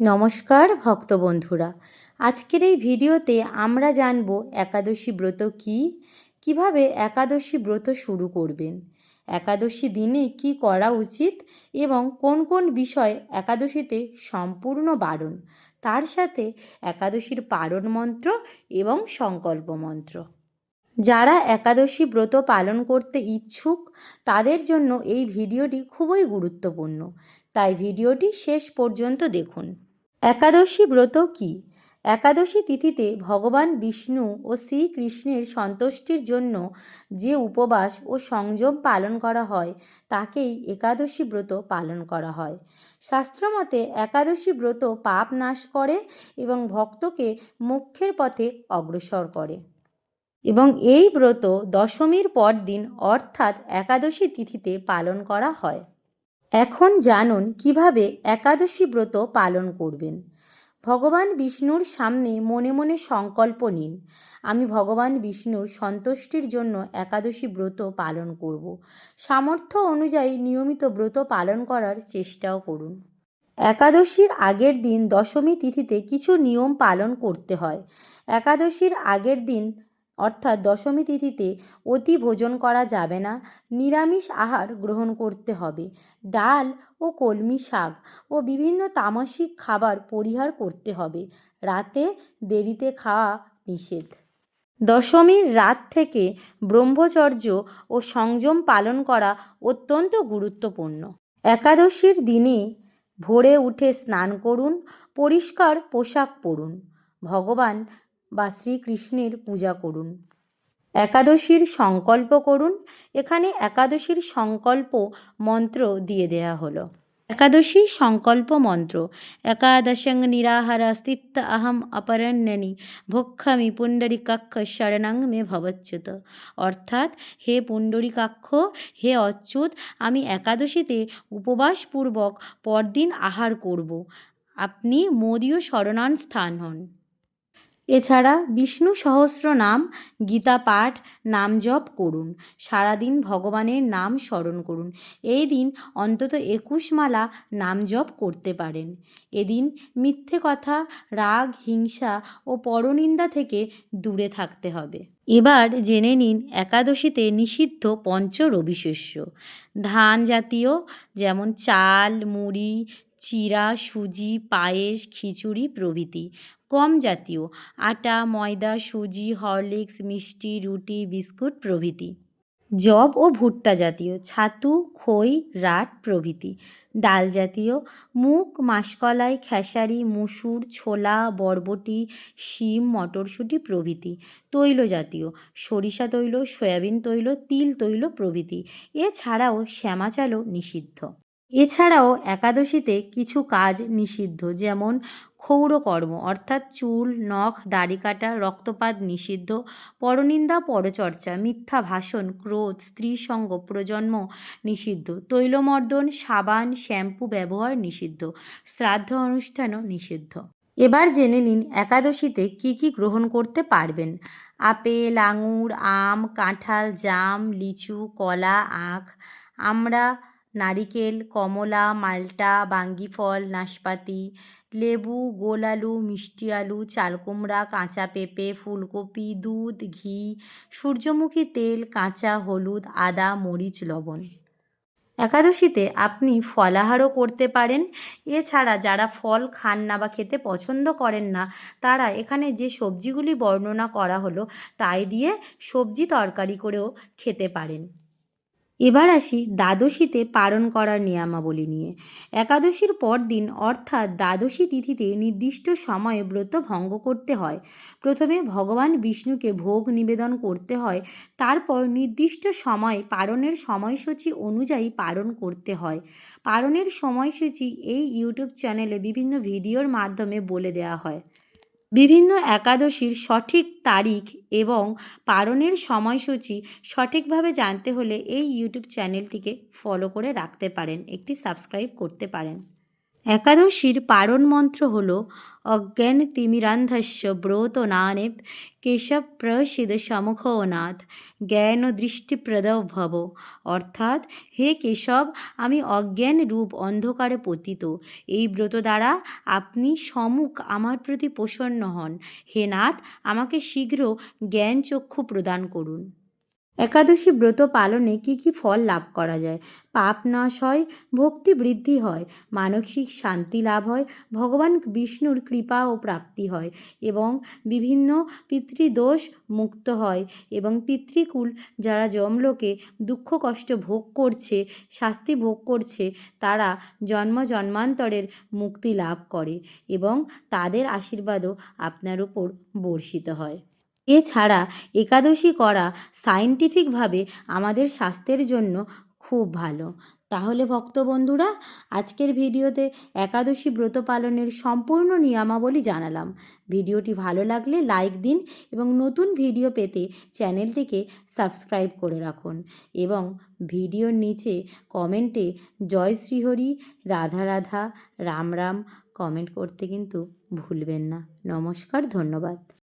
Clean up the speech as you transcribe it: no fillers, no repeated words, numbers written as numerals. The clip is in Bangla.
নমস্কার ভক্ত বন্ধুরা, আজকের এই ভিডিওতে আমরা জানব একাদশী ব্রত কী, কিভাবে একাদশী ব্রত শুরু করবেন, একাদশী দিনে কি করা উচিত এবং কোন কোন বিষয় একাদশীতে সম্পূর্ণ বারণ, তার সাথে একাদশীর পারণ মন্ত্র এবং সংকল্প মন্ত্র। যারা একাদশী ব্রত পালন করতে ইচ্ছুক তাদের জন্য এই ভিডিওটি খুবই গুরুত্বপূর্ণ, তাই ভিডিওটি শেষ পর্যন্ত দেখুন। একাদশী ব্রত কী? একাদশী তিথিতে ভগবান বিষ্ণু ও শ্রীকৃষ্ণের সন্তুষ্টির জন্য যে উপবাস ও সংযম পালন করা হয় তাকেই একাদশী ব্রত পালন করা হয়। শাস্ত্রমতে একাদশী ব্রত পাপ নাশ করে এবং ভক্তকে মোক্ষের পথে অগ্রসর করে এবং এই ব্রত দশমীর পরদিন অর্থাৎ একাদশী তিথিতে পালন করা হয়। এখন জানুন কিভাবে একাদশী ব্রত পালন করবেন। ভগবান বিষ্ণুর সামনে মনে মনে সংকল্প নিন, আমি ভগবান বিষ্ণুর সন্তুষ্টির জন্য একাদশী ব্রত পালন করব। সামর্থ্য অনুযায়ী নিয়মিত ব্রত পালন করার চেষ্টাও করুন। একাদশীর আগের দিন দশমী তিথিতে কিছু নিয়ম পালন করতে হয়। একাদশীর আগের দিন অর্থাৎ দশমী তিথিতে অতি ভোজন করা যাবে না, নিরামিষ আহার গ্রহণ করতে হবে। ডাল ও কলমি শাক ও বিভিন্ন তামসিক খাবার পরিহার করতে হবে। রাতে দেরিতে খাওয়া নিষেধ। দশমীর রাত থেকে ব্রহ্মচর্য ও সংযম পালন করা অত্যন্ত গুরুত্বপূর্ণ। একাদশীর দিনে ভোরে উঠে স্নান করুন, পরিষ্কার পোশাক পরুন, ভগবান বা শ্রীকৃষ্ণের পূজা করুন। একাদশীর সংকল্প করুন। এখানে একাদশীর সংকল্প মন্ত্র দিয়ে দেয়া হলো। একাদশী সংকল্প মন্ত্র: একাদশং নিরাহারা স্থিত অহম অপরণ্যনি ভক্ষামি পুণ্ডরীকাক্ষ শরণং মে ভবচ্যুত। অর্থাৎ, হে পুণ্ডরীকাক্ষ, হে অচ্যুত, আমি একাদশীতে উপবাসপূর্বক পরদিন আহার করব, আপনি মোদীয় শরণাস্থান হন। এছাড়া বিষ্ণু সহস্রনাম, গীতা পাঠ, নাম জপ করুন। সারাদিন ভগবানের নাম স্মরণ করুন। এই দিন অন্তত 21 মালা নাম জপ করতে পারেন। এদিন মিথ্যে কথা, রাগ, হিংসা ও পরনিন্দা থেকে দূরে থাকতে হবে। এবার জেনে নিন একাদশীতে নিষিদ্ধ পঞ্চ রবিশস্য। ধান জাতীয় যেমন চাল, মুড়ি, চিড়া, সুজি, পায়েস, খিচুড়ি প্রভৃতি। গম জাতীয় আটা, ময়দা, সুজি, হরলিক্স, মিষ্টি, রুটি, বিস্কুট প্রভৃতি। যব ও ভুট্টা জাতীয় ছাতু, খই, রাট প্রভৃতি। ডাল জাতীয় মুগ, মাসকলাই, খেসারি, মুসুর, ছোলা, বরবটি, শিম, মটরশুঁটি প্রভৃতি। তৈল জাতীয় সরিষা তৈল, সয়াবিন তৈল, তিল তৈল প্রভৃতি। এছাড়াও শ্যামা চালও নিষিদ্ধ। এছাড়াও একাদশীতে কিছু কাজ নিষিদ্ধ, যেমন ক্ষৌরকর্ম অর্থাৎ চুল, নখ, দাড়ি কাটা, রক্তপাত নিষিদ্ধ। পরনিন্দা, পরচর্চা, মিথ্যা ভাষণ, ক্রোধ, স্ত্রীসঙ্গ, প্রজন্ম নিষিদ্ধ। তৈলমর্দন, সাবান, শ্যাম্পু ব্যবহার নিষিদ্ধ। শ্রাদ্ধ অনুষ্ঠানও নিষিদ্ধ। এবার জেনে নিন একাদশীতে কি কি গ্রহণ করতে পারবেন। আপেল, আঙুর, আম, কাঁঠাল, জাম, লিচু, কলা, আখ, আমড়া, নারিকেল, কমলা, মাল্টা, বাঙ্গিফল, নাশপাতি, লেবু, গোল আলু, মিষ্টি আলু, চালকুমড়া, কাঁচা পেঁপে, ফুলকপি, দুধ, ঘি, সূর্যমুখী তেল, কাঁচা হলুদ, আদা, মরিচ, লবণ। একাদশীতে আপনি ফলাহারও করতে পারেন। এছাড়া যারা ফল খান না বা খেতে পছন্দ করেন না, তারা এখানে যে সবজিগুলি বর্ণনা করা হলো তাই দিয়ে সবজি তরকারি করেও খেতে পারেন। এবার আসি দ্বাদশীতে পালন করার নিয়মাবলী নিয়ে। একাদশীর পরদিন অর্থাৎ দ্বাদশী তিথিতে নির্দিষ্ট সময়ে ব্রত ভঙ্গ করতে হয়। প্রথমে ভগবান বিষ্ণুকে ভোগ নিবেদন করতে হয়, তারপর নির্দিষ্ট সময়ে পালনের সময়সূচি অনুযায়ী পালন করতে হয়। পালনের সময়সূচি এই ইউটিউব চ্যানেলে বিভিন্ন ভিডিওর মাধ্যমে বলে দেওয়া হয়। বিভিন্ন একাদশীর সঠিক তারিখ এবং পালনের সময়সূচি সঠিকভাবে জানতে হলে এই ইউটিউব চ্যানেলটিকে ফলো করে রাখতে পারেন, একটি সাবস্ক্রাইব করতে পারেন। একাদশীর পারণ মন্ত্র হল অজ্ঞান তিমিরান্ধস্য ব্রত নানেব কেশব প্রসিদ সমুখনাথ জ্ঞান দৃষ্টিপ্রদ ভব। অর্থাৎ, হে কেশব, আমি অজ্ঞান রূপ অন্ধকারে পতিত। এই ব্রত দ্বারা আপনি সম্মুখ আমার প্রতি প্রসন্ন হন। হে নাথ, আমাকে শীঘ্র জ্ঞান চক্ষু প্রদান করুন। একাদশী ব্রত পালনে কি কি ফল লাভ করা যায়? পাপ নাশ হয়, ভক্তি বৃদ্ধি হয়, মানসিক শান্তি লাভ হয়, ভগবান বিষ্ণুর কৃপা ও প্রাপ্তি হয় এবং বিভিন্ন পিতৃদোষ মুক্ত হয় এবং পিতৃকুল যারা যমলোকে দুঃখ কষ্ট ভোগ করছে, শাস্তি ভোগ করছে, তারা জন্ম জন্মান্তরের মুক্তি লাভ করে এবং তাদের আশীর্বাদও আপনার উপর বর্ষিত হয়। এছাড়া একাদশী করা সায়েন্টিফিকভাবে আমাদের স্বাস্থ্যের জন্য খুব ভালো। তাহলে ভক্ত বন্ধুরা, আজকের ভিডিওতে একাদশী ব্রত পালনের সম্পূর্ণ নিয়মাবলী জানালাম। ভিডিওটি ভালো লাগলে লাইক দিন এবং নতুন ভিডিও পেতে চ্যানেলটিকে সাবস্ক্রাইব করে রাখুন এবং ভিডিওর নিচে কমেন্টে জয় শ্রীহরি, রাধা রাধা, রাম রাম কমেন্ট করতে কিন্তু ভুলবেন না। নমস্কার, ধন্যবাদ।